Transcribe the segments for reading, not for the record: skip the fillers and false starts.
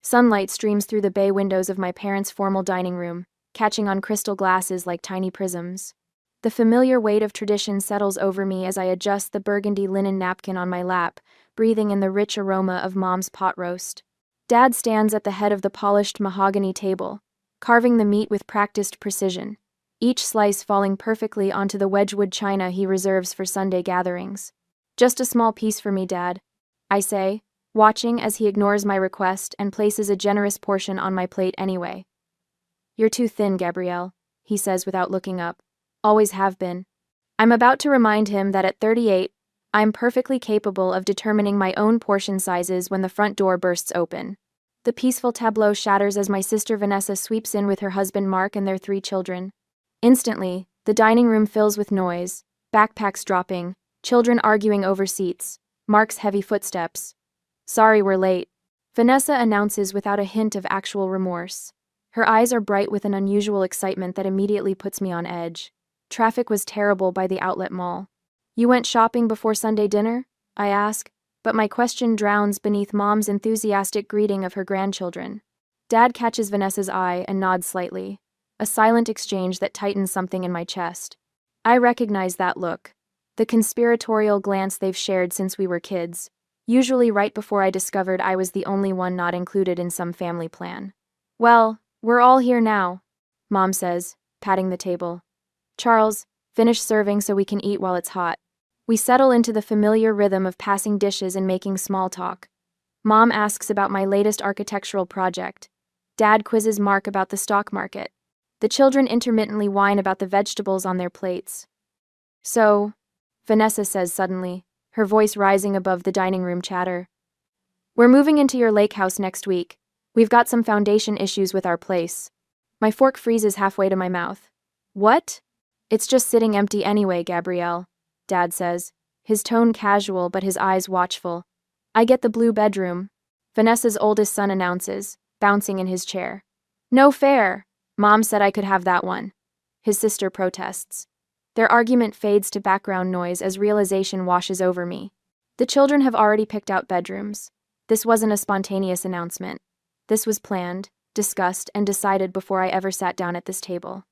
Sunlight streams through the bay windows of my parents' formal dining room, catching on crystal glasses like tiny prisms. The familiar weight of tradition settles over me as I adjust the burgundy linen napkin on my lap, breathing in the rich aroma of Mom's pot roast. Dad stands at the head of the polished mahogany table, carving the meat with practiced precision, each slice falling perfectly onto the Wedgwood china he reserves for Sunday gatherings. "Just a small piece for me, Dad," I say, watching as he ignores my request and places a generous portion on my plate anyway. "You're too thin, Gabrielle," he says without looking up. "Always have been." I'm about to remind him that at 38, I'm perfectly capable of determining my own portion sizes when the front door bursts open. The peaceful tableau shatters as my sister Vanessa sweeps in with her husband Mark and their 3 children. Instantly, the dining room fills with noise, backpacks dropping, children arguing over seats, Mark's heavy footsteps. "Sorry we're late," Vanessa announces without a hint of actual remorse. Her eyes are bright with an unusual excitement that immediately puts me on edge. Traffic was terrible by the outlet mall. "You went shopping before Sunday dinner?" I ask, but my question drowns beneath Mom's enthusiastic greeting of her grandchildren. Dad catches Vanessa's eye and nods slightly, a silent exchange that tightens something in my chest. I recognize that look, the conspiratorial glance they've shared since we were kids, usually right before I discovered I was the only one not included in some family plan. "Well, we're all here now," Mom says, patting the table. "Charles, finish serving so we can eat while it's hot." We settle into the familiar rhythm of passing dishes and making small talk. Mom asks about my latest architectural project. Dad quizzes Mark about the stock market. The children intermittently whine about the vegetables on their plates. "So," Vanessa says suddenly, her voice rising above the dining room chatter, "we're moving into your Lakehouse next week. We've got some foundation issues with our place." My fork freezes halfway to my mouth. "What?" "It's just sitting empty anyway, Gabrielle," Dad says, his tone casual but his eyes watchful. "I get the blue bedroom," Vanessa's oldest son announces, bouncing in his chair. "No fair. Mom said I could have that one," his sister protests. Their argument fades to background noise as realization washes over me. The children have already picked out bedrooms. This wasn't a spontaneous announcement. This was planned, discussed, and decided before I ever sat down at this table.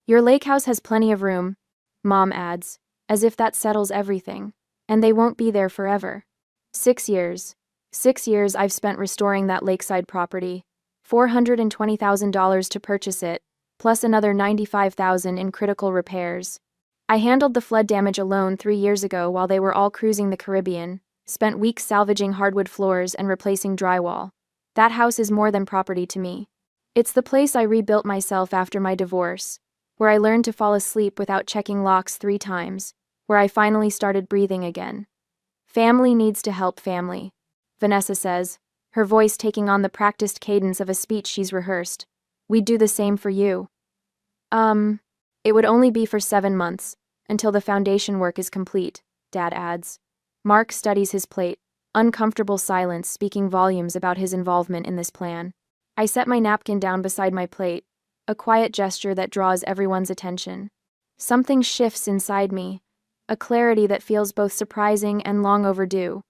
"Your Lakehouse has plenty of room," Mom adds, as if that settles everything, "and they won't be there forever." 6 years. 6 years I've spent restoring that lakeside property. $420,000 to purchase it, plus another $95,000 in critical repairs. I handled the flood damage alone 3 years ago while they were all cruising the Caribbean, spent weeks salvaging hardwood floors and replacing drywall. That house is more than property to me. It's the place I rebuilt myself after my divorce, where I learned to fall asleep without checking locks 3 times, where I finally started breathing again. "Family needs to help family," Vanessa says, her voice taking on the practiced cadence of a speech she's rehearsed. "We'd do the same for you." It would only be for 7 months, until the foundation work is complete," Dad adds. Mark studies his plate, uncomfortable silence speaking volumes about his involvement in this plan. I set my napkin down beside my plate, a quiet gesture that draws everyone's attention. Something shifts inside me, a clarity that feels both surprising and long overdue.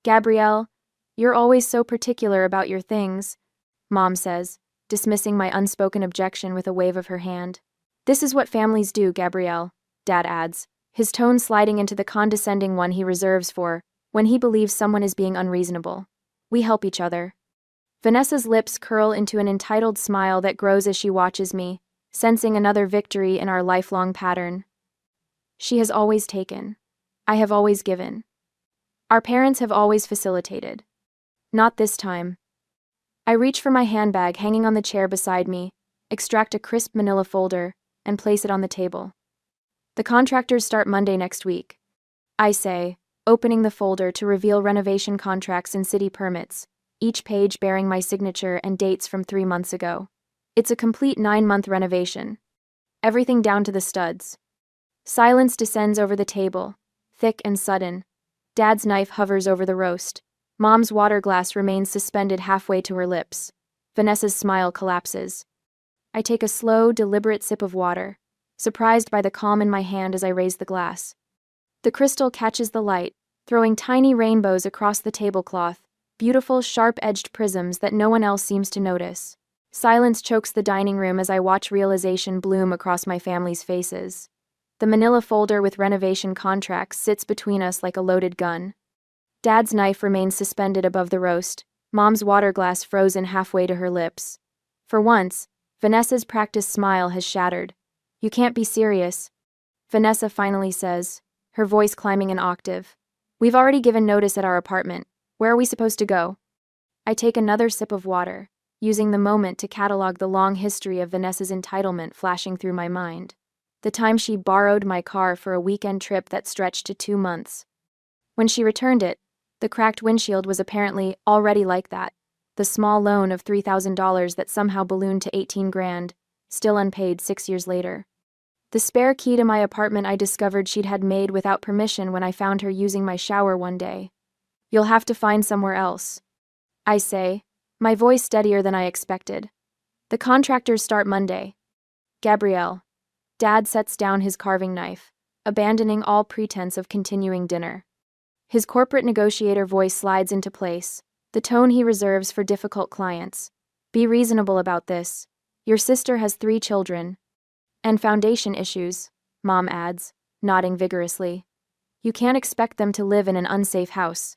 "Gabrielle, you're always so particular about your things," Mom says, dismissing my unspoken objection with a wave of her hand. "This is what families do, Gabrielle," Dad adds, his tone sliding into the condescending one he reserves for when he believes someone is being unreasonable. "We help each other." Vanessa's lips curl into an entitled smile that grows as she watches me, sensing another victory in our lifelong pattern. She has always taken. I have always given. Our parents have always facilitated. Not this time. I reach for my handbag hanging on the chair beside me, extract a crisp manila folder, and place it on the table. "The contractors start Monday next week," I say, opening the folder to reveal renovation contracts and city permits, each page bearing my signature and dates from 3 months ago. It's a complete 9-month renovation. Everything down to the studs. Silence descends over the table, thick and sudden. Dad's knife hovers over the roast. Mom's water glass remains suspended halfway to her lips. Vanessa's smile collapses. I take a slow, deliberate sip of water, surprised by the calm in my hand as I raise the glass. The crystal catches the light, throwing tiny rainbows across the tablecloth, beautiful, sharp-edged prisms that no one else seems to notice. Silence chokes the dining room as I watch realization bloom across my family's faces. The manila folder with renovation contracts sits between us like a loaded gun. Dad's knife remains suspended above the roast, Mom's water glass frozen halfway to her lips. For once, Vanessa's practiced smile has shattered. "You can't be serious," Vanessa finally says, her voice climbing an octave. "We've already given notice at our apartment. Where are we supposed to go?" I take another sip of water, using the moment to catalog the long history of Vanessa's entitlement flashing through my mind. The time she borrowed my car for a weekend trip that stretched to 2 months. When she returned it, the cracked windshield was apparently already like that. The small loan of $3,000 that somehow ballooned to 18 grand, still unpaid 6 years later. The spare key to my apartment I discovered she'd had made without permission when I found her using my shower one day. "You'll have to find somewhere else," I say, my voice steadier than I expected. "The contractors start Monday." "Gabrielle." Dad sets down his carving knife, abandoning all pretense of continuing dinner. His corporate negotiator voice slides into place, the tone he reserves for difficult clients. "Be reasonable about this. Your sister has 3 children. And foundation issues," Mom adds, nodding vigorously. "You can't expect them to live in an unsafe house."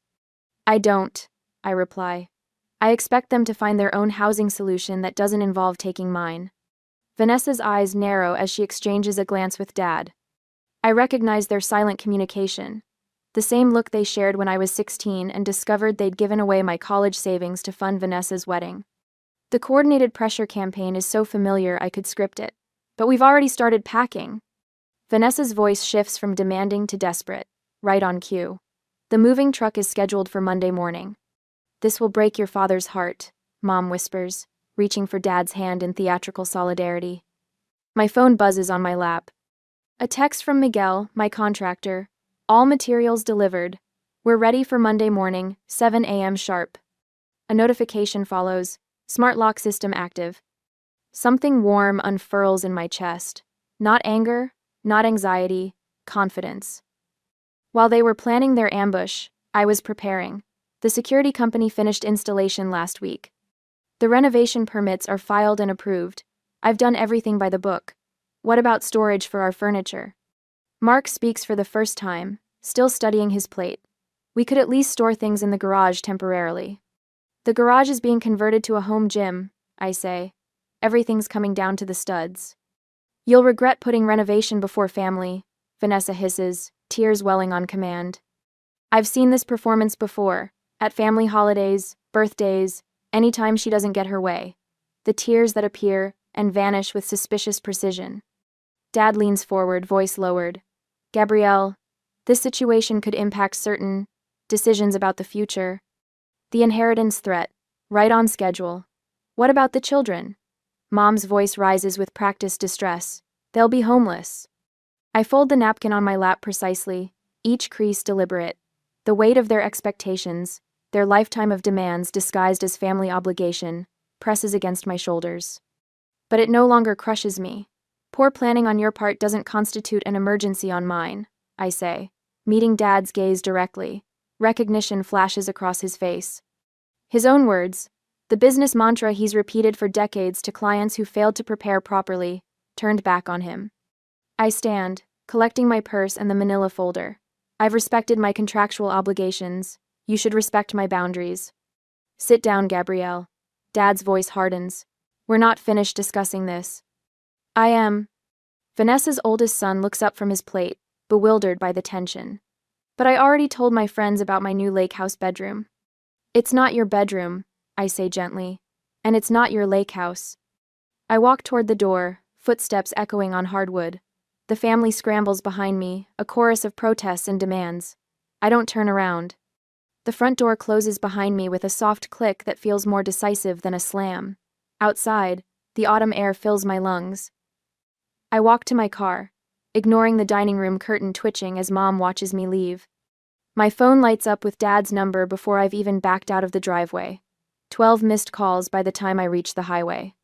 "I don't," I reply. "I expect them to find their own housing solution that doesn't involve taking mine." Vanessa's eyes narrow as she exchanges a glance with Dad. I recognize their silent communication, the same look they shared when I was 16 and discovered they'd given away my college savings to fund Vanessa's wedding. The coordinated pressure campaign is so familiar I could script it. "But we've already started packing." Vanessa's voice shifts from demanding to desperate, right on cue. "The moving truck is scheduled for Monday morning." "This will break your father's heart," Mom whispers, reaching for Dad's hand in theatrical solidarity. My phone buzzes on my lap. A text from Miguel, my contractor. "All materials delivered. We're ready for Monday morning, 7 a.m. sharp." A notification follows. "Smart lock system active." Something warm unfurls in my chest. Not anger, not anxiety, confidence. While they were planning their ambush, I was preparing. The security company finished installation last week. The renovation permits are filed and approved. I've done everything by the book. What about storage for our furniture? Mark speaks for the first time, still studying his plate. "We could at least store things in the garage temporarily." "The garage is being converted to a home gym," I say. "Everything's coming down to the studs." "You'll regret putting renovation before family," Vanessa hisses, tears welling on command. I've seen this performance before, at family holidays, birthdays, anytime she doesn't get her way. The tears that appear and vanish with suspicious precision. Dad leans forward, voice lowered. "Gabrielle, this situation could impact certain decisions about the future. The inheritance threat, right on schedule. What about the children?" Mom's voice rises with practiced distress. "They'll be homeless." I fold the napkin on my lap precisely, each crease deliberate. The weight of their expectations, their lifetime of demands disguised as family obligation, presses against my shoulders. But it no longer crushes me. "Poor planning on your part doesn't constitute an emergency on mine," I say, meeting Dad's gaze directly. Recognition flashes across his face. His own words, the business mantra he's repeated for decades to clients who failed to prepare properly, turned back on him. I stand, collecting my purse and the manila folder. "I've respected my contractual obligations. You should respect my boundaries." "Sit down, Gabrielle." Dad's voice hardens. "We're not finished discussing this." "I am." Vanessa's oldest son looks up from his plate, bewildered by the tension. "But I already told my friends about my new Lakehouse bedroom." "It's not your bedroom," I say gently. "And it's not your Lakehouse." I walk toward the door, footsteps echoing on hardwood. The family scrambles behind me, a chorus of protests and demands. I don't turn around. The front door closes behind me with a soft click that feels more decisive than a slam. Outside, the autumn air fills my lungs. I walk to my car, ignoring the dining room curtain twitching as Mom watches me leave. My phone lights up with Dad's number before I've even backed out of the driveway. 12 missed calls by the time I reach the highway.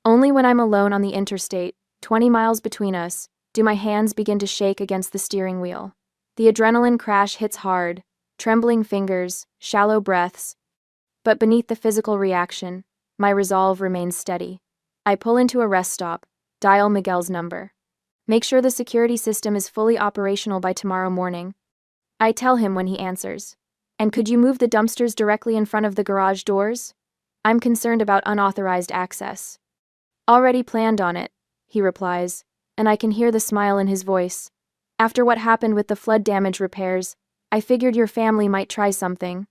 Only when I'm alone on the interstate, 20 miles between us, do my hands begin to shake against the steering wheel. The adrenaline crash hits hard, trembling fingers, shallow breaths. But beneath the physical reaction, my resolve remains steady. I pull into a rest stop, dial Miguel's number. Make sure the security system is fully operational by tomorrow morning. I tell him when he answers. And could you move the dumpsters directly in front of the garage doors? I'm concerned about unauthorized access. Already planned on it, he replies, and I can hear the smile in his voice. After what happened with the flood damage repairs, I figured your family might try something.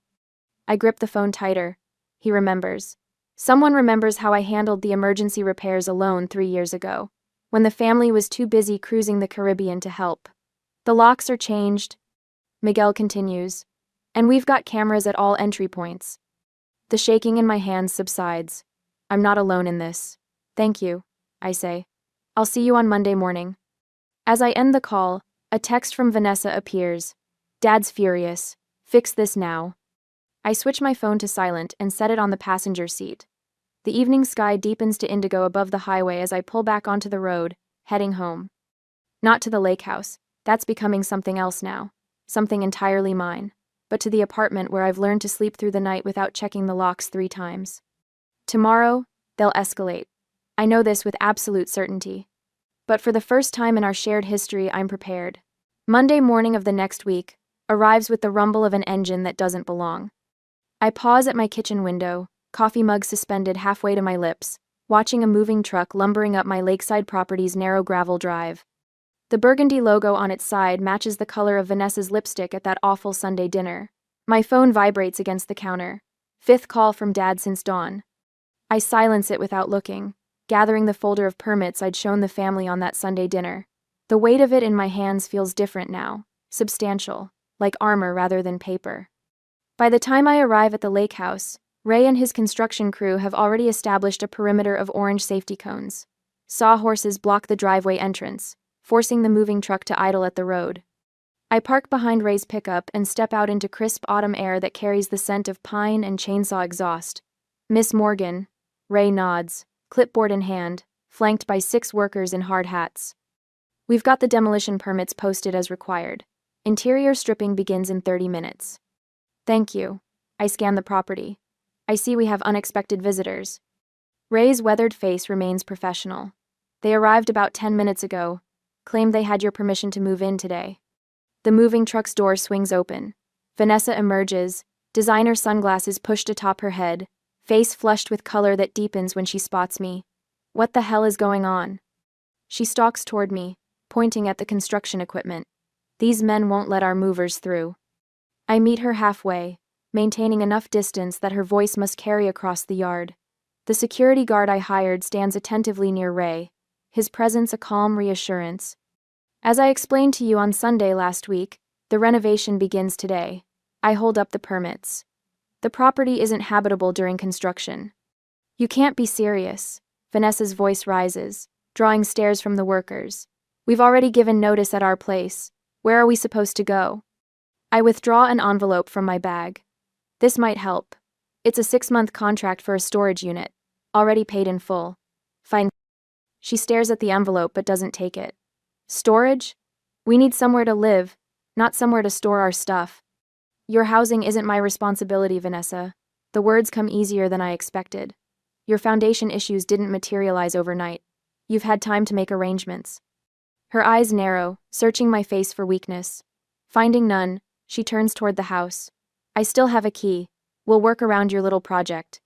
I grip the phone tighter. He remembers. Someone remembers how I handled the emergency repairs alone 3 years ago, when the family was too busy cruising the Caribbean to help. The locks are changed, Miguel continues, and we've got cameras at all entry points. The shaking in my hands subsides. I'm not alone in this. Thank you, I say. I'll see you on Monday morning. As I end the call, a text from Vanessa appears. Dad's furious. Fix this now. I switch my phone to silent and set it on the passenger seat. The evening sky deepens to indigo above the highway as I pull back onto the road, heading home. Not to the Lakehouse, that's becoming something else now, something entirely mine, but to the apartment where I've learned to sleep through the night without checking the locks 3 times. Tomorrow, they'll escalate. I know this with absolute certainty. But for the first time in our shared history, I'm prepared. Monday morning of the next week arrives with the rumble of an engine that doesn't belong. I pause at my kitchen window, coffee mug suspended halfway to my lips, watching a moving truck lumbering up my lakeside property's narrow gravel drive. The burgundy logo on its side matches the color of Vanessa's lipstick at that awful Sunday dinner. My phone vibrates against the counter. 5th call from Dad since dawn. I silence it without looking, gathering the folder of permits I'd shown the family on that Sunday dinner. The weight of it in my hands feels different now, substantial, like armor rather than paper. By the time I arrive at the Lakehouse, Ray and his construction crew have already established a perimeter of orange safety cones. Sawhorses block the driveway entrance, forcing the moving truck to idle at the road. I park behind Ray's pickup and step out into crisp autumn air that carries the scent of pine and chainsaw exhaust. Miss Morgan, Ray nods, clipboard in hand, flanked by 6 workers in hard hats. We've got the demolition permits posted as required. Interior stripping begins in 30 minutes. Thank you. I scan the property. I see we have unexpected visitors. Ray's weathered face remains professional. They arrived about 10 minutes ago, claimed they had your permission to move in today. The moving truck's door swings open. Vanessa emerges, designer sunglasses pushed atop her head, face flushed with color that deepens when she spots me. What the hell is going on? She stalks toward me, pointing at the construction equipment. These men won't let our movers through. I meet her halfway, maintaining enough distance that her voice must carry across the yard. The security guard I hired stands attentively near Ray, his presence a calm reassurance. As I explained to you on Sunday last week, the renovation begins today. I hold up the permits. The property isn't habitable during construction. You can't be serious. Vanessa's voice rises, drawing stares from the workers. We've already given notice at our place. Where are we supposed to go? I withdraw an envelope from my bag. This might help. It's a 6-month contract for a storage unit, already paid in full. Fine. She stares at the envelope but doesn't take it. Storage? We need somewhere to live, not somewhere to store our stuff. Your housing isn't my responsibility, Vanessa. The words come easier than I expected. Your foundation issues didn't materialize overnight. You've had time to make arrangements. Her eyes narrow, searching my face for weakness. Finding none, she turns toward the house. I still have a key. We'll work around your little project.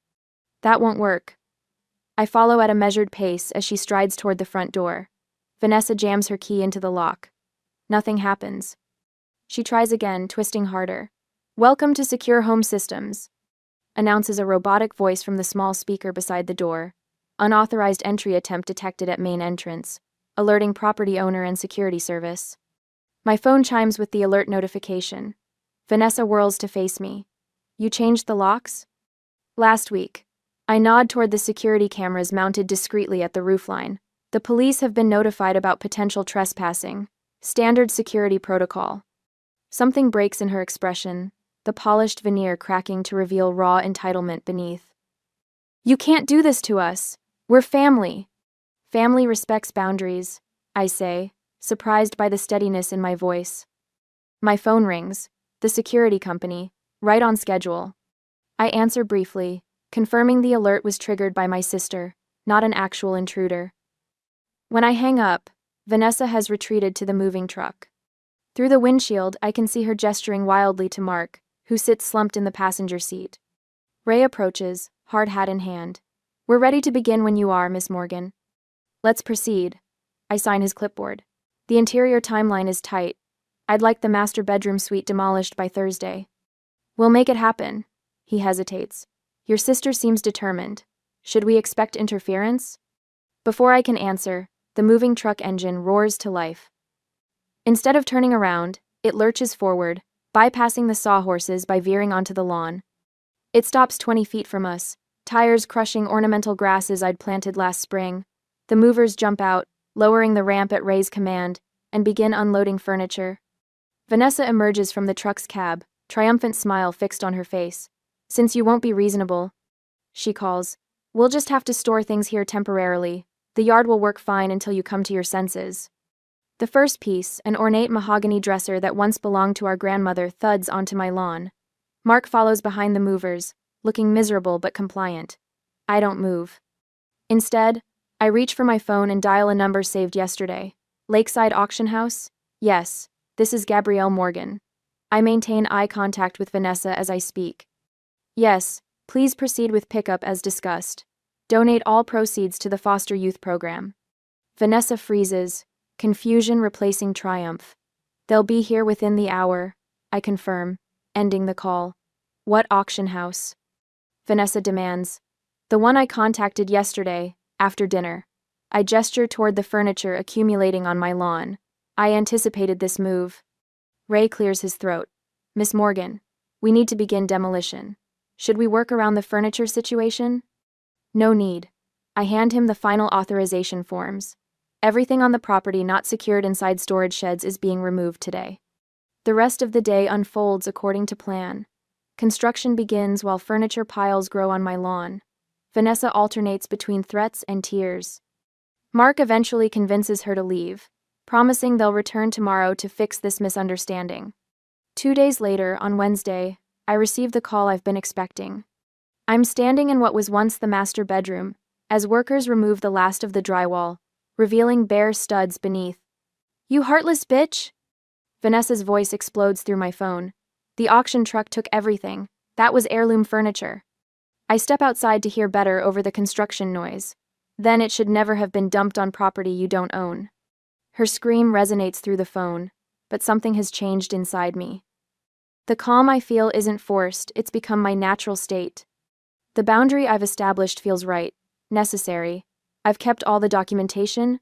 That won't work. I follow at a measured pace as she strides toward the front door. Vanessa jams her key into the lock. Nothing happens. She tries again, twisting harder. Welcome to Secure Home Systems, announces a robotic voice from the small speaker beside the door. Unauthorized entry attempt detected at main entrance, alerting property owner and security service. My phone chimes with the alert notification. Vanessa whirls to face me. You changed the locks? Last week. I nod toward the security cameras mounted discreetly at the roofline. The police have been notified about potential trespassing. Standard security protocol. Something breaks in her expression, the polished veneer cracking to reveal raw entitlement beneath. You can't do this to us. We're family. Family respects boundaries, I say, surprised by the steadiness in my voice. My phone rings. The security company, right on schedule. I answer briefly, confirming the alert was triggered by my sister, not an actual intruder. When I hang up, Vanessa has retreated to the moving truck. Through the windshield, I can see her gesturing wildly to Mark, who sits slumped in the passenger seat. Ray approaches, hard hat in hand. "We're ready to begin when you are, Miss Morgan." "Let's proceed." I sign his clipboard. "The interior timeline is tight. I'd like the master bedroom suite demolished by Thursday." "We'll make it happen." He hesitates. "Your sister seems determined. Should we expect interference?" Before I can answer, the moving truck engine roars to life. Instead of turning around, it lurches forward, bypassing the sawhorses by veering onto the lawn. It stops 20 feet from us, tires crushing ornamental grasses I'd planted last spring. The movers jump out, lowering the ramp at Ray's command, and begin unloading furniture. Vanessa emerges from the truck's cab, triumphant smile fixed on her face. "Since you won't be reasonable," she calls, "we'll just have to store things here temporarily. The yard will work fine until you come to your senses." The first piece, an ornate mahogany dresser that once belonged to our grandmother, thuds onto my lawn. Mark follows behind the movers, looking miserable but compliant. I don't move. Instead, I reach for my phone and dial a number saved yesterday. Lakeside Auction House? Yes, this is Gabrielle Morgan. I maintain eye contact with Vanessa as I speak. "Yes, please proceed with pickup as discussed. Donate all proceeds to the foster youth program." Vanessa freezes, confusion replacing triumph. "They'll be here within the hour," I confirm, ending the call. "What auction house?" Vanessa demands. "The one I contacted yesterday, after dinner." I gesture toward the furniture accumulating on my lawn. I anticipated this move. Ray clears his throat. "Miss Morgan, we need to begin demolition. Should we work around the furniture situation?" "No need." I hand him the final authorization forms. Everything on the property not secured inside storage sheds is being removed today. The rest of the day unfolds according to plan. Construction begins while furniture piles grow on my lawn. Vanessa alternates between threats and tears. Mark eventually convinces her to leave, promising they'll return tomorrow to fix this misunderstanding. 2 days later, on Wednesday, I receive the call I've been expecting. I'm standing in what was once the master bedroom, as workers remove the last of the drywall, revealing bare studs beneath. "You heartless bitch!" Vanessa's voice explodes through my phone. "The auction truck took everything. That was heirloom furniture." I step outside to hear better over the construction noise. "Then it should never have been dumped on property you don't own." Her scream resonates through the phone, but something has changed inside me. The calm I feel isn't forced, it's become my natural state. The boundary I've established feels right, necessary. I've kept all the documentation.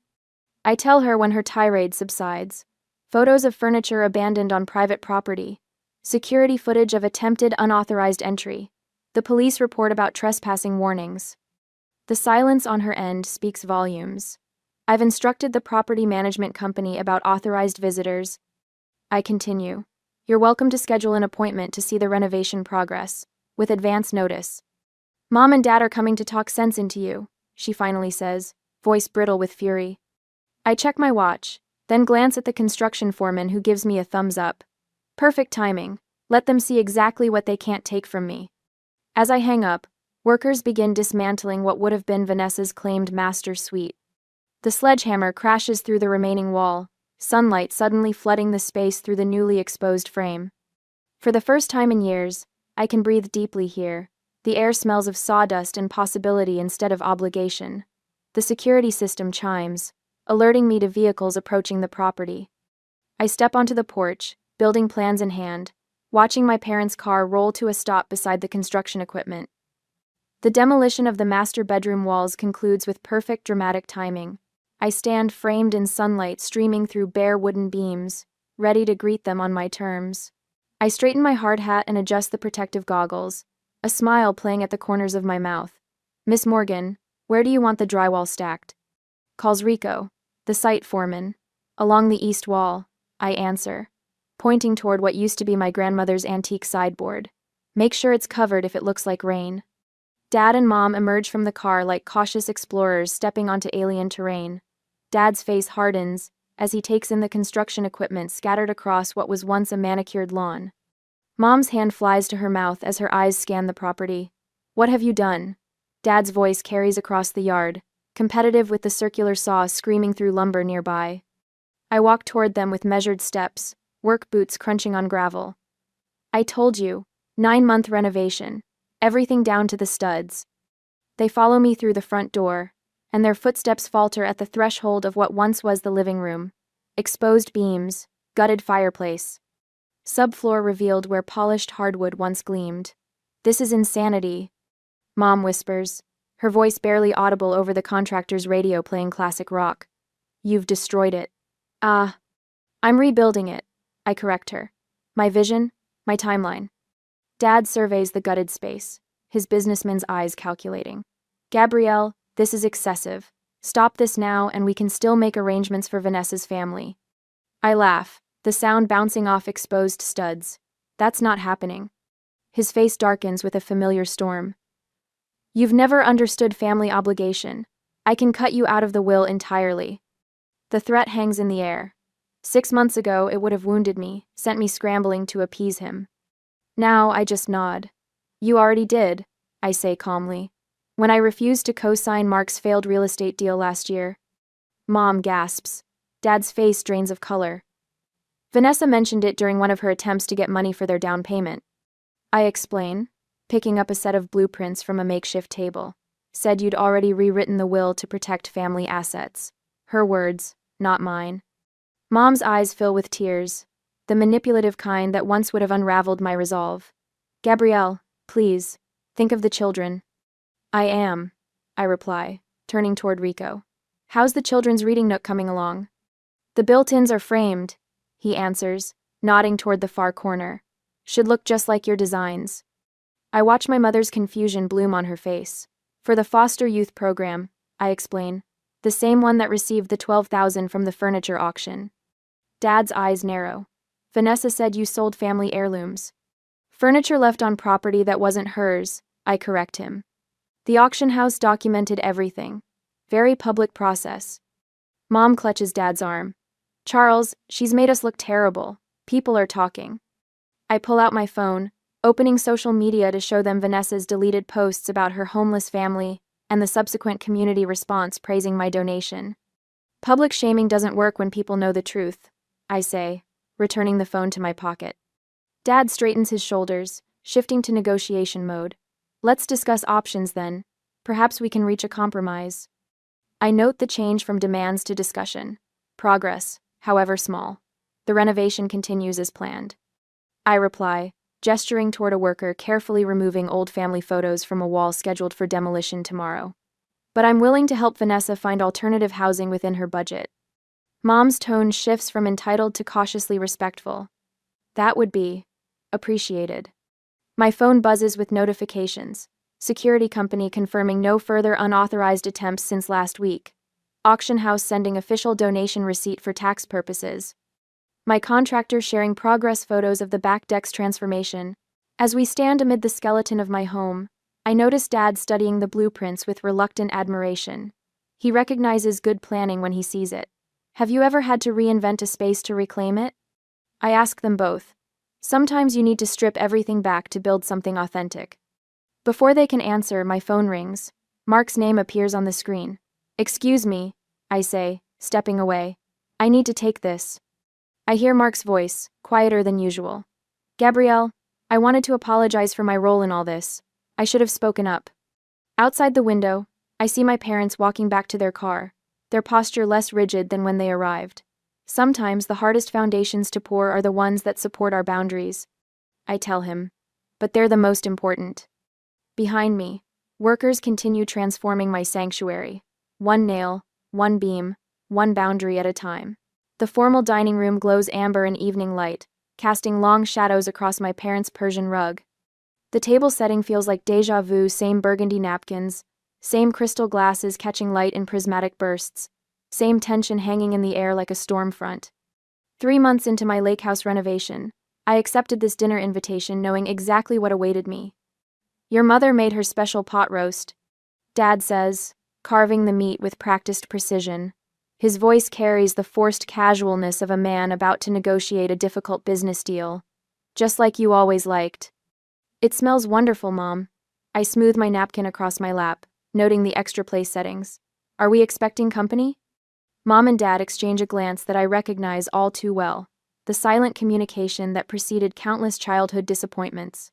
I tell her when her tirade subsides. Photos of furniture abandoned on private property. Security footage of attempted unauthorized entry. The police report about trespassing warnings. The silence on her end speaks volumes. I've instructed the property management company about authorized visitors. I continue. You're welcome to schedule an appointment to see the renovation progress, with advance notice. Mom and Dad are coming to talk sense into you, she finally says, voice brittle with fury. I check my watch, then glance at the construction foreman who gives me a thumbs up. Perfect timing. Let them see exactly what they can't take from me. As I hang up, workers begin dismantling what would have been Vanessa's claimed master suite. The sledgehammer crashes through the remaining wall, sunlight suddenly flooding the space through the newly exposed frame. For the first time in years, I can breathe deeply here. The air smells of sawdust and possibility instead of obligation. The security system chimes, alerting me to vehicles approaching the property. I step onto the porch, building plans in hand, watching my parents' car roll to a stop beside the construction equipment. The demolition of the master bedroom walls concludes with perfect dramatic timing. I stand framed in sunlight streaming through bare wooden beams, ready to greet them on my terms. I straighten my hard hat and adjust the protective goggles, a smile playing at the corners of my mouth. Miss Morgan, where do you want the drywall stacked? Calls Rico, the site foreman. Along the east wall, I answer, pointing toward what used to be my grandmother's antique sideboard. Make sure it's covered if it looks like rain. Dad and Mom emerge from the car like cautious explorers stepping onto alien terrain. Dad's face hardens as he takes in the construction equipment scattered across what was once a manicured lawn. Mom's hand flies to her mouth as her eyes scan the property. What have you done? Dad's voice carries across the yard, competitive with the circular saw screaming through lumber nearby. I walk toward them with measured steps, work boots crunching on gravel. I told you, 9-month renovation, everything down to the studs. They follow me through the front door, and their footsteps falter at the threshold of what once was the living room. Exposed beams, gutted fireplace. Subfloor revealed where polished hardwood once gleamed. This is insanity, Mom whispers, her voice barely audible over the contractor's radio playing classic rock. You've destroyed it. Ah. I'm rebuilding it, I correct her. My vision, my timeline. Dad surveys the gutted space, his businessman's eyes calculating. Gabrielle, this is excessive. Stop this now and we can still make arrangements for Vanessa's family. I laugh, the sound bouncing off exposed studs. That's not happening. His face darkens with a familiar storm. You've never understood family obligation. I can cut you out of the will entirely. The threat hangs in the air. 6 months ago, it would have wounded me, sent me scrambling to appease him. Now, I just nod. You already did, I say calmly, when I refused to co-sign Mark's failed real estate deal last year. Mom gasps. Dad's face drains of color. Vanessa mentioned it during one of her attempts to get money for their down payment. I explain, picking up a set of blueprints from a makeshift table. Said you'd already rewritten the will to protect family assets. Her words, not mine. Mom's eyes fill with tears, the manipulative kind that once would have unraveled my resolve. Gabrielle, please, think of the children. I am, I reply, turning toward Rico. How's the children's reading nook coming along? The built-ins are framed, he answers, nodding toward the far corner. Should look just like your designs. I watch my mother's confusion bloom on her face. For the foster youth program, I explain, the same one that received the $12,000 from the furniture auction. Dad's eyes narrow. Vanessa said you sold family heirlooms. Furniture left on property that wasn't hers, I correct him. The auction house documented everything. Very public process. Mom clutches Dad's arm. Charles, she's made us look terrible. People are talking. I pull out my phone, opening social media to show them Vanessa's deleted posts about her homeless family and the subsequent community response praising my donation. Public shaming doesn't work when people know the truth, I say, returning the phone to my pocket. Dad straightens his shoulders, shifting to negotiation mode. Let's discuss options then. Perhaps we can reach a compromise. I note the change from demands to discussion. Progress, however small. The renovation continues as planned. I reply, gesturing toward a worker carefully removing old family photos from a wall scheduled for demolition tomorrow. But I'm willing to help Vanessa find alternative housing within her budget. Mom's tone shifts from entitled to cautiously respectful. That would be appreciated. My phone buzzes with notifications. Security company confirming no further unauthorized attempts since last week. Auction house sending official donation receipt for tax purposes. My contractor sharing progress photos of the back deck's transformation. As we stand amid the skeleton of my home, I notice Dad studying the blueprints with reluctant admiration. He recognizes good planning when he sees it. Have you ever had to reinvent a space to reclaim it? I ask them both. Sometimes you need to strip everything back to build something authentic. Before they can answer, my phone rings. Mark's name appears on the screen. Excuse me, I say, stepping away. I need to take this. I hear Mark's voice, quieter than usual. Gabrielle, I wanted to apologize for my role in all this. I should have spoken up. Outside the window, I see my parents walking back to their car, their posture less rigid than when they arrived. Sometimes the hardest foundations to pour are the ones that support our boundaries, I tell him, but they're the most important. Behind me, workers continue transforming my sanctuary, one nail, one beam, one boundary at a time. The formal dining room glows amber in evening light, casting long shadows across my parents' Persian rug. The table setting feels like déjà vu, same burgundy napkins, same crystal glasses catching light in prismatic bursts, same tension hanging in the air like a storm front. 3 months into my Lakehouse renovation, I accepted this dinner invitation knowing exactly what awaited me. Your mother made her special pot roast, Dad says, carving the meat with practiced precision. His voice carries the forced casualness of a man about to negotiate a difficult business deal. Just like you always liked. It smells wonderful, Mom. I smooth my napkin across my lap, noting the extra place settings. Are we expecting company? Mom and Dad exchange a glance that I recognize all too well, the silent communication that preceded countless childhood disappointments.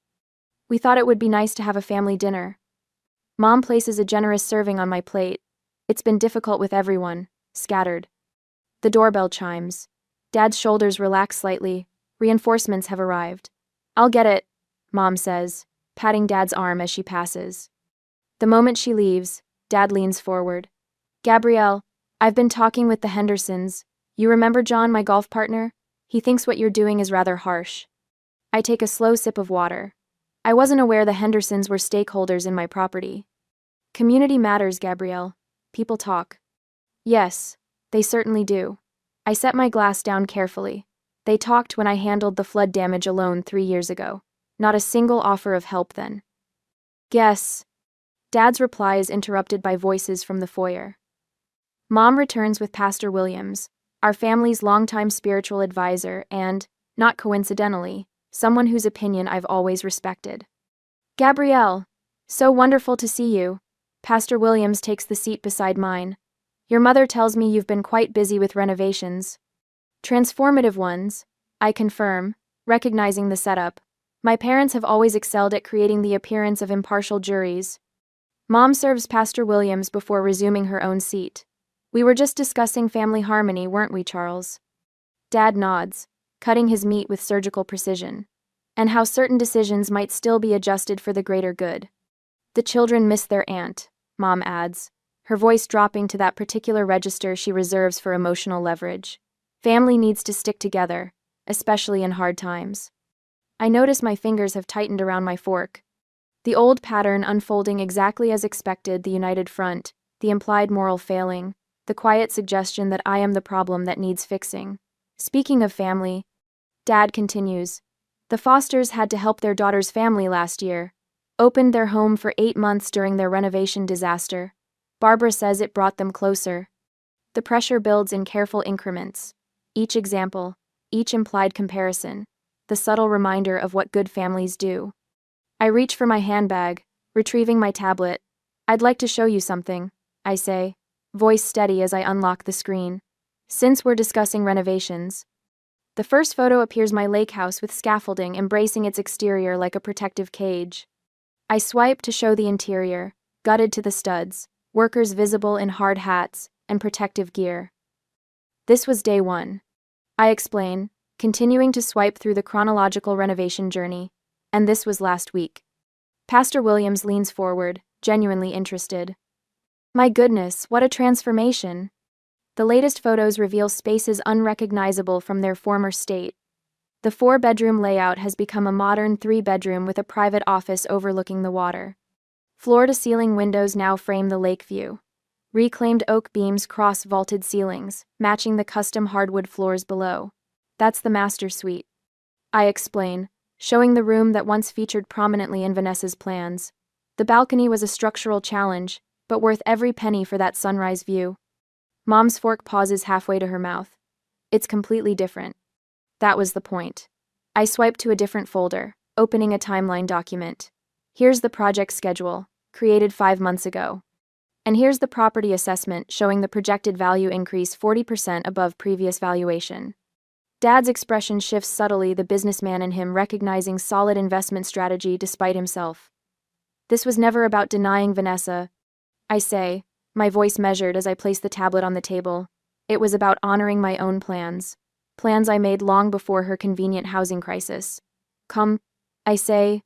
We thought it would be nice to have a family dinner. Mom places a generous serving on my plate. It's been difficult with everyone, scattered. The doorbell chimes. Dad's shoulders relax slightly. Reinforcements have arrived. I'll get it, Mom says, patting Dad's arm as she passes. The moment she leaves, Dad leans forward. Gabrielle, I've been talking with the Hendersons. You remember John, my golf partner? He thinks what you're doing is rather harsh. I take a slow sip of water. I wasn't aware the Hendersons were stakeholders in my property. Community matters, Gabrielle. People talk. Yes, they certainly do. I set my glass down carefully. They talked when I handled the flood damage alone 3 years ago. Not a single offer of help then. Guess. Dad's reply is interrupted by voices from the foyer. Mom returns with Pastor Williams, our family's longtime spiritual advisor and, not coincidentally, someone whose opinion I've always respected. Gabrielle, so wonderful to see you. Pastor Williams takes the seat beside mine. Your mother tells me you've been quite busy with renovations. Transformative ones, I confirm, recognizing the setup. My parents have always excelled at creating the appearance of impartial juries. Mom serves Pastor Williams before resuming her own seat. We were just discussing family harmony, weren't we, Charles? Dad nods, cutting his meat with surgical precision, and how certain decisions might still be adjusted for the greater good. The children miss their aunt, Mom adds, her voice dropping to that particular register she reserves for emotional leverage. Family needs to stick together, especially in hard times. I notice my fingers have tightened around my fork. The old pattern unfolding exactly as expected, the united front, the implied moral failing, the quiet suggestion that I am the problem that needs fixing. Speaking of family, Dad continues, the Fosters had to help their daughter's family last year. Opened their home for 8 months during their renovation disaster. Barbara says it brought them closer. The pressure builds in careful increments. Each example, each implied comparison, the subtle reminder of what good families do. I reach for my handbag, retrieving my tablet. I'd like to show you something, I say, voice steady as I unlock the screen. Since we're discussing renovations. The first photo appears my Lakehouse with scaffolding embracing its exterior like a protective cage. I swipe to show the interior, gutted to the studs, workers visible in hard hats and protective gear. This was day 1. I explain, continuing to swipe through the chronological renovation journey, and this was last week. Pastor Williams leans forward, genuinely interested. My goodness, what a transformation! The latest photos reveal spaces unrecognizable from their former state. The 4-bedroom layout has become a modern 3-bedroom with a private office overlooking the water. Floor-to-ceiling windows now frame the lake view. Reclaimed oak beams cross vaulted ceilings, matching the custom hardwood floors below. That's the master suite. I explain, showing the room that once featured prominently in Vanessa's plans. The balcony was a structural challenge, but worth every penny for that sunrise view. Mom's fork pauses halfway to her mouth. It's completely different. That was the point. I swipe to a different folder, opening a timeline document. Here's the project schedule, created 5 months ago. And here's the property assessment showing the projected value increase 40% above previous valuation. Dad's expression shifts subtly, the businessman in him recognizing solid investment strategy despite himself. This was never about denying Vanessa, I say, my voice measured as I place the tablet on the table. It was about honoring my own plans. Plans I made long before her convenient housing crisis. Come, I say.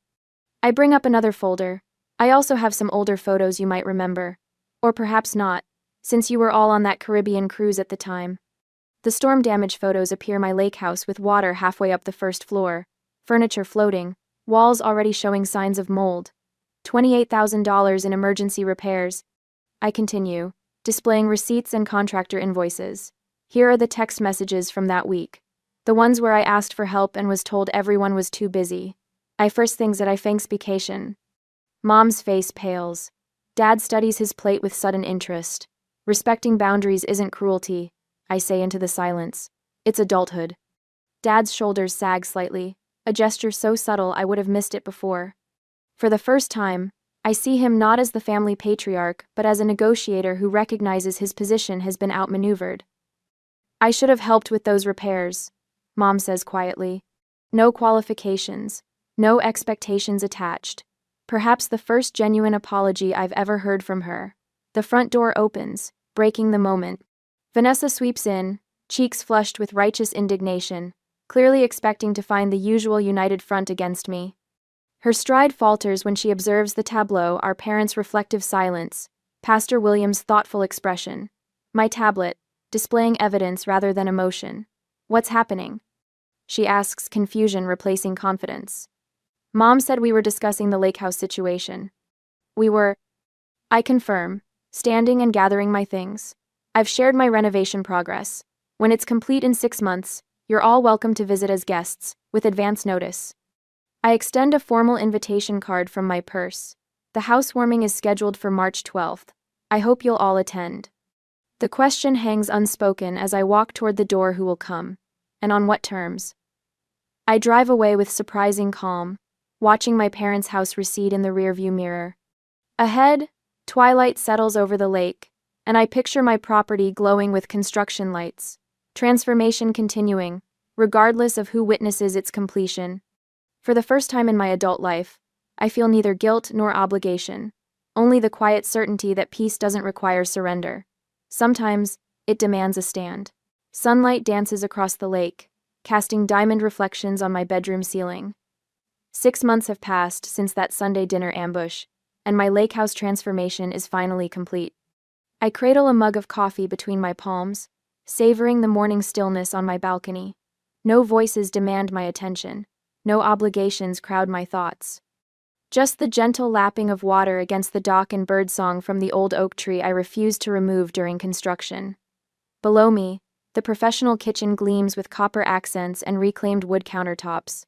I bring up another folder. I also have some older photos you might remember. Or perhaps not, since you were all on that Caribbean cruise at the time. The storm damage photos appear my Lakehouse with water halfway up the first floor, furniture floating, walls already showing signs of mold. $28,000 in emergency repairs. I continue, displaying receipts and contractor invoices. Here are the text messages from that week. The ones where I asked for help and was told everyone was too busy. I first things that I thanks vacation. Mom's face pales. Dad studies his plate with sudden interest. Respecting boundaries isn't cruelty, I say into the silence. It's adulthood. Dad's shoulders sag slightly, a gesture so subtle I would have missed it before. For the first time, I see him not as the family patriarch, but as a negotiator who recognizes his position has been outmaneuvered. "I should have helped with those repairs," Mom says quietly. No qualifications, no expectations attached. Perhaps the first genuine apology I've ever heard from her. The front door opens, breaking the moment. Vanessa sweeps in, cheeks flushed with righteous indignation, clearly expecting to find the usual united front against me. Her stride falters when she observes the tableau, our parents' reflective silence, Pastor William's thoughtful expression, my tablet, displaying evidence rather than emotion. "What's happening?" she asks, confusion replacing confidence. "Mom said we were discussing the Lakehouse situation." "We were," I confirm, standing and gathering my things. "I've shared my renovation progress. When it's complete in 6 months, you're all welcome to visit as guests, with advance notice." I extend a formal invitation card from my purse. "The housewarming is scheduled for March 12th. I hope you'll all attend." The question hangs unspoken as I walk toward the door. Who will come? And on what terms? I drive away with surprising calm, watching my parents' house recede in the rearview mirror. Ahead, twilight settles over the lake, and I picture my property glowing with construction lights. Transformation continuing, regardless of who witnesses its completion. For the first time in my adult life, I feel neither guilt nor obligation, only the quiet certainty that peace doesn't require surrender. Sometimes, it demands a stand. Sunlight dances across the lake, casting diamond reflections on my bedroom ceiling. 6 months have passed since that Sunday dinner ambush, and my Lakehouse transformation is finally complete. I cradle a mug of coffee between my palms, savoring the morning stillness on my balcony. No voices demand my attention. No obligations crowd my thoughts. Just the gentle lapping of water against the dock and birdsong from the old oak tree I refused to remove during construction. Below me, the professional kitchen gleams with copper accents and reclaimed wood countertops.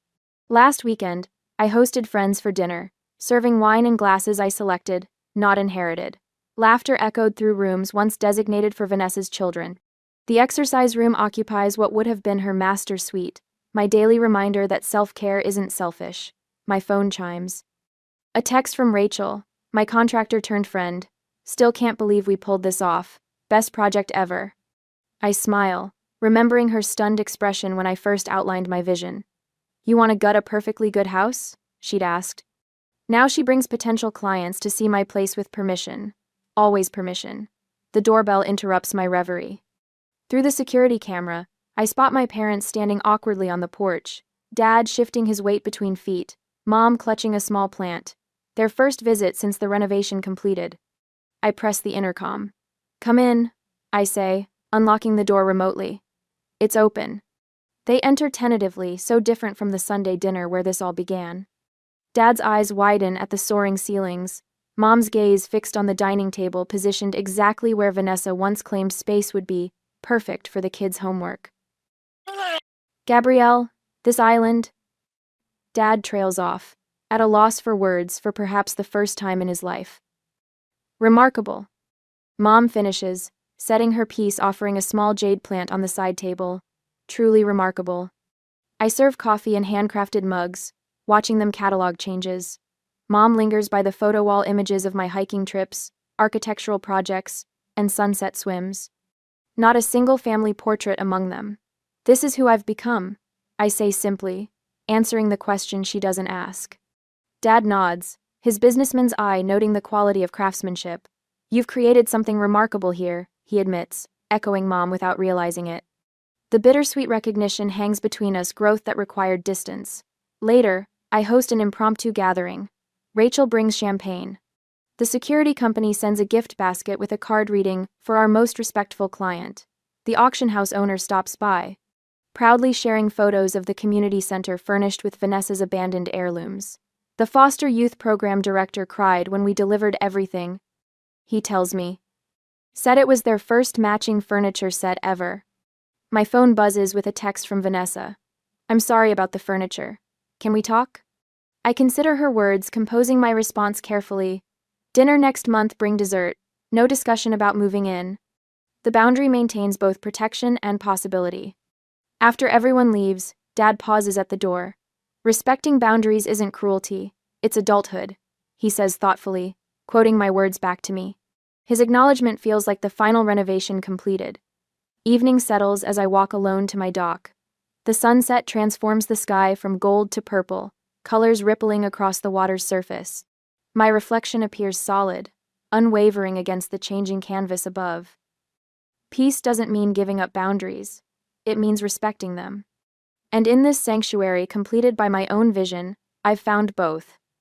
Last weekend, I hosted friends for dinner, serving wine in glasses I selected, not inherited. Laughter echoed through rooms once designated for Vanessa's children. The exercise room occupies what would have been her master suite, my daily reminder that self-care isn't selfish. My phone chimes. A text from Rachel, my contractor-turned-friend. "Still can't believe we pulled this off. Best project ever." I smile, remembering her stunned expression when I first outlined my vision. "You want to gut a perfectly good house?" she'd asked. Now she brings potential clients to see my place with permission. Always permission. The doorbell interrupts my reverie. Through the security camera, I spot my parents standing awkwardly on the porch, Dad shifting his weight between feet, Mom clutching a small plant. Their first visit since the renovation completed. I press the intercom. "Come in," I say, unlocking the door remotely. It's open. They enter tentatively, so different from the Sunday dinner where this all began. Dad's eyes widen at the soaring ceilings, Mom's gaze fixed on the dining table positioned exactly where Vanessa once claimed space would be, perfect for the kids' homework. "Gabrielle, this island..." Dad trails off, at a loss for words for perhaps the first time in his life. "Remarkable." Mom finishes, setting her piece, offering a small jade plant on the side table. "Truly remarkable." I serve coffee in handcrafted mugs, watching them catalog changes. Mom lingers by the photo wall images of my hiking trips, architectural projects, and sunset swims. Not a single family portrait among them. "This is who I've become," I say simply, answering the question she doesn't ask. Dad nods, his businessman's eye noting the quality of craftsmanship. "You've created something remarkable here," he admits, echoing Mom without realizing it. The bittersweet recognition hangs between us, growth that required distance. Later, I host an impromptu gathering. Rachel brings champagne. The security company sends a gift basket with a card reading, "For our most respectful client." The auction house owner stops by, proudly sharing photos of the community center furnished with Vanessa's abandoned heirlooms. The foster youth program director cried when we delivered everything, he tells me. Said it was their first matching furniture set ever. My phone buzzes with a text from Vanessa. "I'm sorry about the furniture. Can we talk?" I consider her words, composing my response carefully. "Dinner next month, bring dessert. No discussion about moving in." The boundary maintains both protection and possibility. After everyone leaves, Dad pauses at the door. Respecting boundaries isn't cruelty, it's adulthood, he says thoughtfully, quoting my words back to me. His acknowledgement feels like the final renovation completed. Evening settles as I walk alone to my dock. The sunset transforms the sky from gold to purple, colors rippling across the water's surface. My reflection appears solid, unwavering against the changing canvas above. Peace doesn't mean giving up boundaries, it means respecting them. And in this sanctuary completed by my own vision, I've found both.